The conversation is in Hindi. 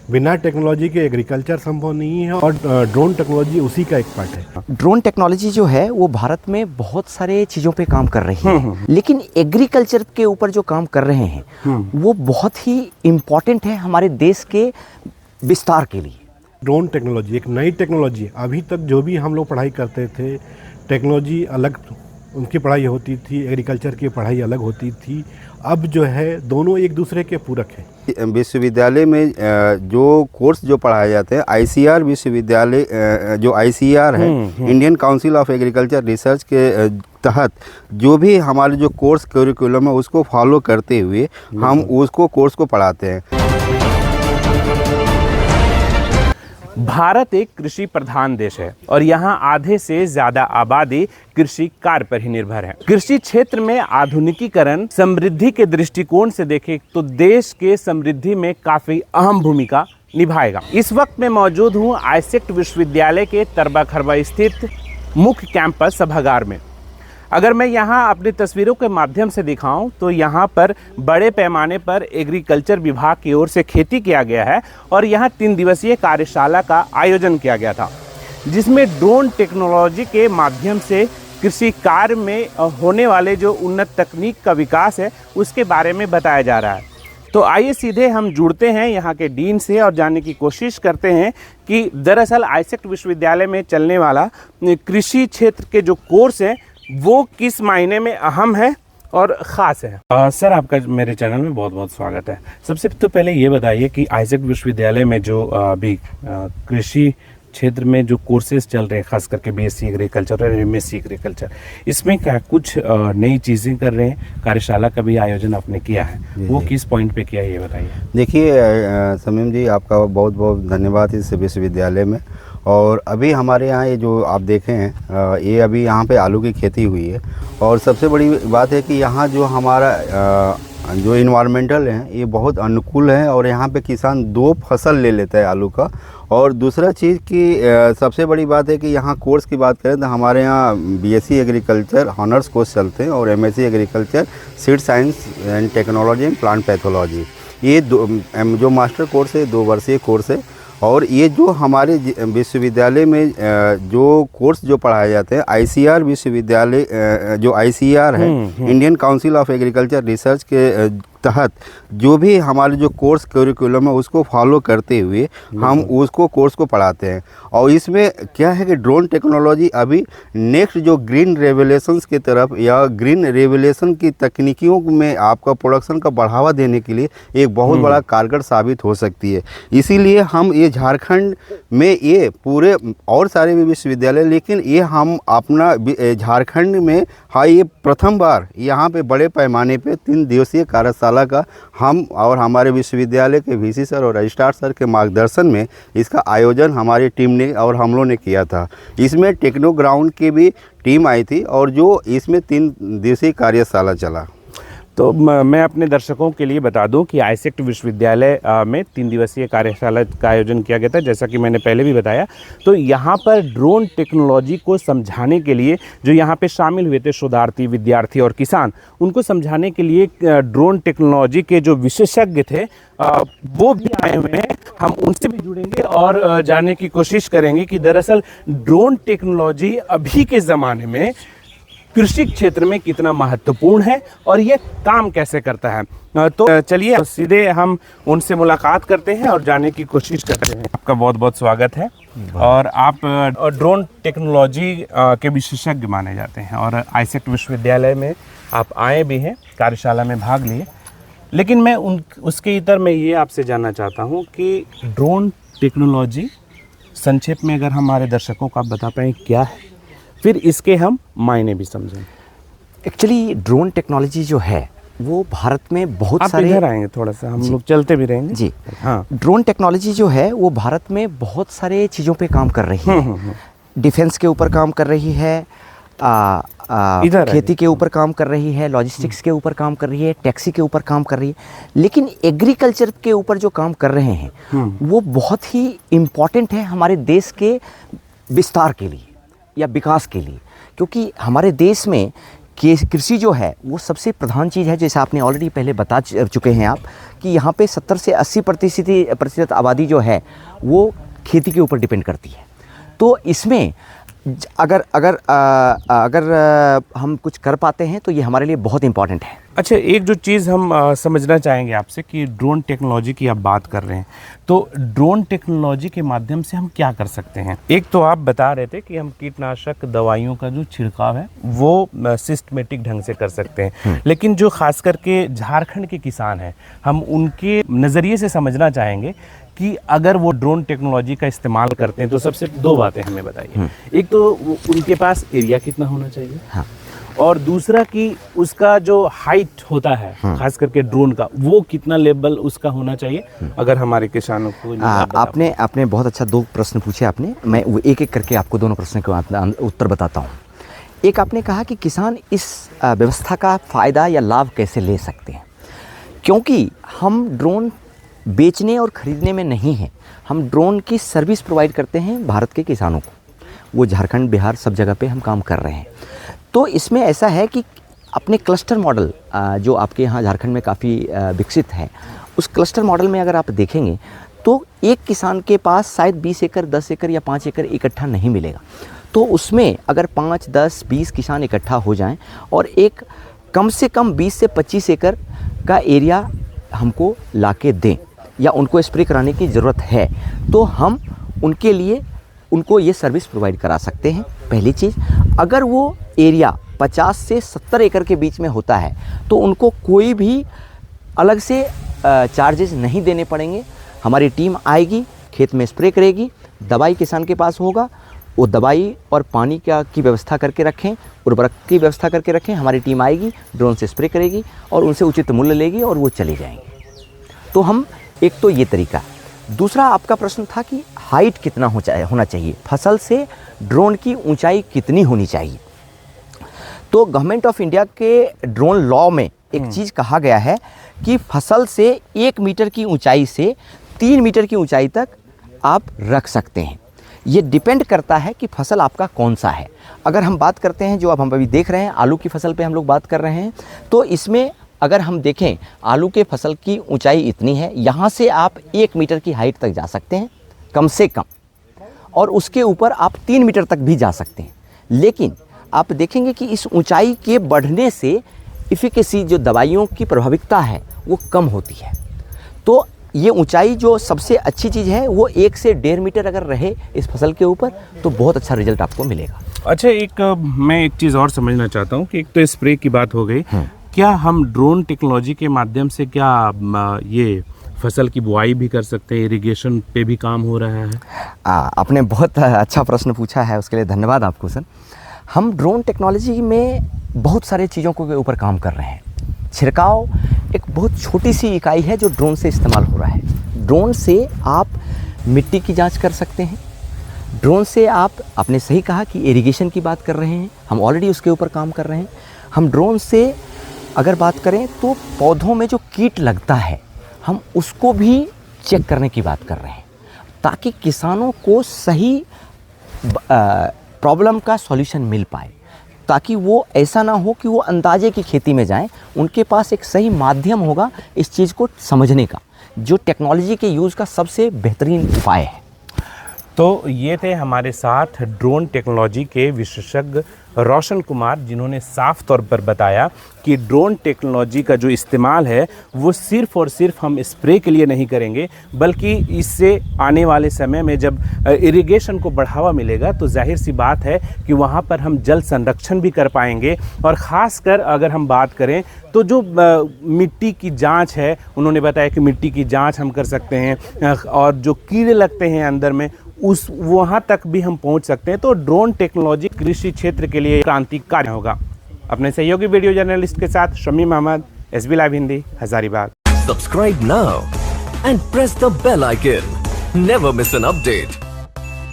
बिना टेक्नोलॉजी के एग्रीकल्चर संभव नहीं है और ड्रोन टेक्नोलॉजी उसी का एक पार्ट है। ड्रोन टेक्नोलॉजी जो है वो भारत में बहुत सारे चीज़ों पे काम कर रही है, लेकिन एग्रीकल्चर के ऊपर जो काम कर रहे हैं वो बहुत ही इम्पॉर्टेंट है हमारे देश के विस्तार के लिए। ड्रोन टेक्नोलॉजी एक नई टेक्नोलॉजी है। अभी तक जो भी हम लोग पढ़ाई करते थे, टेक्नोलॉजी अलग उनकी पढ़ाई होती थी, एग्रीकल्चर की पढ़ाई अलग होती थी। अब जो है दोनों एक दूसरे के पूरक हैं। विश्वविद्यालय में जो कोर्स जो पढ़ाए जाते हैं, आईसीआर विश्वविद्यालय जो आईसीआर है, Indian council of agriculture research के तहत जो भी हमारे जो कोर्स करिकुलम है उसको फॉलो करते हुए हम उसको कोर्स को पढ़ाते हैं। भारत एक कृषि प्रधान देश है और यहाँ आधे से ज्यादा आबादी कृषि कार्य पर ही निर्भर है। कृषि क्षेत्र में आधुनिकीकरण समृद्धि के दृष्टिकोण से देखें तो देश के समृद्धि में काफी अहम भूमिका निभाएगा। इस वक्त मैं मौजूद हूँ आईसेक्ट विश्वविद्यालय के तरबा खरबा स्थित मुख्य कैंपस सभागार में। अगर मैं यहाँ अपनी तस्वीरों के माध्यम से दिखाऊं तो यहाँ पर बड़े पैमाने पर एग्रीकल्चर विभाग की ओर से खेती किया गया है और यहाँ 3 दिवसीय कार्यशाला का आयोजन किया गया था, जिसमें ड्रोन टेक्नोलॉजी के माध्यम से कृषि कार्य में होने वाले जो उन्नत तकनीक का विकास है उसके बारे में बताया जा रहा है। तो आइए सीधे हम जुड़ते हैं यहाँ के डीन से और जानने की कोशिश करते हैं कि दरअसल आईसेक्ट विश्वविद्यालय में चलने वाला कृषि क्षेत्र के जो कोर्स हैं वो किस मायने में अहम है और ख़ास है। सर, आपका मेरे चैनल में बहुत बहुत स्वागत है। सबसे तो पहले ये बताइए कि आईसेक्ट विश्वविद्यालय में जो अभी कृषि क्षेत्र में जो कोर्सेज चल रहे हैं, खास करके बीएससी एग्रीकल्चर और एमएससी एग्रीकल्चर, इसमें क्या कुछ नई चीज़ें कर रहे हैं? कार्यशाला का भी आयोजन आपने किया है, वो किस पॉइंट पे किया है ये बताइए। देखिए समीम जी, आपका बहुत बहुत धन्यवाद इस विश्वविद्यालय में। और अभी हमारे यहाँ ये जो आप देखें हैं, ये अभी यहाँ पे आलू की खेती हुई है और सबसे बड़ी बात है कि यहाँ जो हमारा जो इन्वायरमेंटल है ये बहुत अनुकूल है और यहाँ पे किसान 2 फसल ले लेता है आलू का। और दूसरा चीज़ की सबसे बड़ी बात है कि यहाँ कोर्स की बात करें तो हमारे यहाँ बीएससी एग्रीकल्चर ऑनर्स कोर्स चलते हैं और MSc agriculture seed science and technology and plant pathology, ये जो मास्टर कोर्स है 2 वर्षीय कोर्स है। और ये जो हमारे विश्वविद्यालय में जो कोर्स जो पढ़ाए जाते हैं, आईसीआर विश्वविद्यालय जो आईसीआर है, Indian council of agriculture research के तहत जो भी हमारे जो कोर्स करिकुलम है उसको फॉलो करते हुए हम उसको कोर्स को पढ़ाते हैं। और इसमें क्या है कि ड्रोन टेक्नोलॉजी अभी नेक्स्ट जो ग्रीन रेवोल्यूशंस की तरफ या ग्रीन रेवोल्यूशन की तकनीकियों में आपका प्रोडक्शन का बढ़ावा देने के लिए एक बहुत बड़ा कारगर साबित हो सकती है। इसीलिए हम ये झारखंड में ये पूरे और सारे भी विश्वविद्यालय, लेकिन ये हम अपना झारखंड में ये प्रथम बार यहाँ पे बड़े पैमाने पे 3 दिवसीय कार्यशाला का हम और हमारे विश्वविद्यालय के वीसी सर और रजिस्ट्रार सर के मार्गदर्शन में इसका आयोजन हमारी टीम ने और हम लोगों ने किया था। इसमें टेक्नो ग्राउंड की भी टीम आई थी और जो इसमें 3 दिवसीय कार्यशाला चला। तो मैं अपने दर्शकों के लिए बता दूं कि आईसेक्ट विश्वविद्यालय में 3 दिवसीय कार्यशाला का आयोजन किया गया था, जैसा कि मैंने पहले भी बताया। तो यहाँ पर ड्रोन टेक्नोलॉजी को समझाने के लिए जो यहाँ पे शामिल हुए थे शोधार्थी, विद्यार्थी और किसान, उनको समझाने के लिए ड्रोन टेक्नोलॉजी के जो विशेषज्ञ थे वो भी आए हुए हैं। हम उनसे भी जुड़ेंगे और जानने की कोशिश करेंगे कि दरअसल ड्रोन टेक्नोलॉजी अभी के ज़माने में कृषि क्षेत्र में कितना महत्वपूर्ण है और ये काम कैसे करता है। तो चलिए सीधे हम उनसे मुलाकात करते हैं और जानने की कोशिश करते हैं। आपका बहुत बहुत स्वागत है। और आप ड्रोन टेक्नोलॉजी के विशेषज्ञ माने जाते हैं और आईसेक्ट विश्वविद्यालय में आप आए भी हैं, कार्यशाला में भाग लिए। लेकिन मैं उसके इतर मैं ये आपसे जानना चाहता हूँ कि ड्रोन टेक्नोलॉजी संक्षेप में अगर हमारे दर्शकों को आप बता पाएँ क्या है, फिर इसके हम मायने भी समझें। एक्चुअली ड्रोन टेक्नोलॉजी जो है वो भारत में बहुत आप सारे, इधर आएंगे थोड़ा सा, हम लोग चलते भी रहेंगे जी। हाँ, ड्रोन टेक्नोलॉजी जो है वो भारत में बहुत सारे चीज़ों पे काम कर रही है। डिफेंस के ऊपर काम कर रही है, खेती के ऊपर काम कर रही है, लॉजिस्टिक्स के ऊपर काम कर रही है, टैक्सी के ऊपर काम कर रही है। लेकिन एग्रीकल्चर के ऊपर जो काम कर रहे हैं वो बहुत ही इम्पॉर्टेंट है हमारे देश के विस्तार के लिए या विकास के लिए, क्योंकि हमारे देश में कृषि जो है वो सबसे प्रधान चीज़ है, जैसे आपने ऑलरेडी पहले बता चुके हैं आप कि यहाँ पे 70 से 80% आबादी जो है वो खेती के ऊपर डिपेंड करती है। तो इसमें अगर हम कुछ कर पाते हैं तो ये हमारे लिए बहुत इम्पॉर्टेंट है। अच्छा, एक जो चीज़ हम समझना चाहेंगे आपसे कि ड्रोन टेक्नोलॉजी की आप बात कर रहे हैं, तो ड्रोन टेक्नोलॉजी के माध्यम से हम क्या कर सकते हैं? एक तो आप बता रहे थे कि हम कीटनाशक दवाइयों का जो छिड़काव है वो सिस्टमेटिक ढंग से कर सकते हैं, लेकिन जो खास करके झारखंड के किसान हैं, हम उनके नज़रिए से समझना चाहेंगे कि अगर वो ड्रोन टेक्नोलॉजी का इस्तेमाल करते हैं तो सबसे दो बातें हमें बताइए। एक तो उनके पास एरिया कितना होना चाहिए, हाँ, और दूसरा कि उसका जो हाइट होता है खास करके ड्रोन का वो कितना लेवल उसका होना चाहिए, अगर हमारे किसानों को आपने बहुत अच्छा 2 प्रश्न पूछे आपने। मैं वो एक एक करके आपको दोनों प्रश्नों के उत्तर बताता हूँ। एक आपने कहा कि किसान इस व्यवस्था का फ़ायदा या लाभ कैसे ले सकते हैं, क्योंकि हम ड्रोन बेचने और ख़रीदने में नहीं हैं, हम ड्रोन की सर्विस प्रोवाइड करते हैं भारत के किसानों को। वो झारखंड, बिहार सब जगह पे हम काम कर रहे हैं। तो इसमें ऐसा है कि अपने क्लस्टर मॉडल जो आपके यहाँ झारखंड में काफ़ी विकसित है, उस क्लस्टर मॉडल में अगर आप देखेंगे तो एक किसान के पास शायद 20 एकड़, 10 एकड़ या 5 एकड़ इकट्ठा नहीं मिलेगा। तो उसमें अगर 5, 10, 20 किसान इकट्ठा हो जाएं और एक कम से कम 20 से 25 एकड़ का एरिया हमको लाके दें या उनको स्प्रे कराने की ज़रूरत है, तो हम उनके लिए उनको ये सर्विस प्रोवाइड करा सकते हैं। पहली चीज़, अगर वो एरिया 50 से 70 एकड़ के बीच में होता है तो उनको कोई भी अलग से चार्जेस नहीं देने पड़ेंगे। हमारी टीम आएगी, खेत में स्प्रे करेगी, दवाई किसान के पास होगा, वो दवाई और पानी की व्यवस्था करके रखें, उर्वरक की व्यवस्था करके रखें, हमारी टीम आएगी, ड्रोन से स्प्रे करेगी और उनसे उचित मूल्य लेगी और वो चले जाएंगे। तो हम एक तो ये तरीका। दूसरा आपका प्रश्न था कि हाइट कितना होना चाहिए, फसल से ड्रोन की ऊंचाई कितनी होनी चाहिए। तो गवर्नमेंट ऑफ इंडिया के ड्रोन लॉ में एक चीज़ कहा गया है कि फसल से 1 मीटर की ऊंचाई से 3 मीटर की ऊंचाई तक आप रख सकते हैं। ये डिपेंड करता है कि फसल आपका कौन सा है। अगर हम बात करते हैं, जो अब हम अभी देख रहे हैं, आलू की फसल पे हम लोग बात कर रहे हैं, तो इसमें अगर हम देखें आलू के फसल की ऊंचाई इतनी है, यहाँ से आप 1 मीटर की हाइट तक जा सकते हैं कम से कम, और उसके ऊपर आप 3 मीटर तक भी जा सकते हैं। लेकिन आप देखेंगे कि इस ऊंचाई के बढ़ने से इफिकेसी, जो दवाइयों की प्रभाविकता है, वो कम होती है। तो ये ऊंचाई जो सबसे अच्छी चीज़ है वो 1 से 1.5 मीटर अगर रहे इस फसल के ऊपर तो बहुत अच्छा रिजल्ट आपको मिलेगा। अच्छा, मैं एक चीज़ और समझना चाहता हूँ कि एक तो स्प्रे की बात हो गई, क्या हम ड्रोन टेक्नोलॉजी के माध्यम से क्या ये फसल की बुआई भी कर सकते हैं, इरिगेशन पे भी काम हो रहा है? आपने बहुत अच्छा प्रश्न पूछा है, उसके लिए धन्यवाद आपको सर। हम ड्रोन टेक्नोलॉजी में बहुत सारे चीज़ों के ऊपर काम कर रहे हैं। छिड़काव एक बहुत छोटी सी इकाई है जो ड्रोन से इस्तेमाल हो रहा है। ड्रोन से आप मिट्टी की जांच कर सकते हैं, ड्रोन से आपने सही कहा कि इरिगेशन की बात कर रहे हैं, हम ऑलरेडी उसके ऊपर काम कर रहे हैं। हम ड्रोन से अगर बात करें तो पौधों में जो कीट लगता है हम उसको भी चेक करने की बात कर रहे हैं, ताकि किसानों को सही प्रॉब्लम का सॉल्यूशन मिल पाए, ताकि वो ऐसा ना हो कि वो अंदाजे की खेती में जाएं। उनके पास एक सही माध्यम होगा इस चीज़ को समझने का, जो टेक्नोलॉजी के यूज़ का सबसे बेहतरीन उपाय है। तो ये थे हमारे साथ ड्रोन टेक्नोलॉजी के विशेषज्ञ रोशन कुमार, जिन्होंने साफ तौर पर बताया कि ड्रोन टेक्नोलॉजी का जो इस्तेमाल है वो सिर्फ़ और सिर्फ हम स्प्रे के लिए नहीं करेंगे, बल्कि इससे आने वाले समय में जब इरिगेशन को बढ़ावा मिलेगा तो जाहिर सी बात है कि वहाँ पर हम जल संरक्षण भी कर पाएंगे। और ख़ासकर अगर हम बात करें तो जो मिट्टी की जांच है, उन्होंने बताया कि मिट्टी की जांच हम कर सकते हैं, और जो कीड़े लगते हैं अंदर में उस वहाँ तक भी हम पहुँच सकते हैं। तो ड्रोन टेक्नोलॉजी कृषि क्षेत्र के लिए क्रांतिकारी होगा। अपने सहयोगी वीडियो जर्नलिस्ट के साथ Shamim Ahmed, SB live Hindi, Hazaribagh. Subscribe now and press the bell icon. Never miss an update.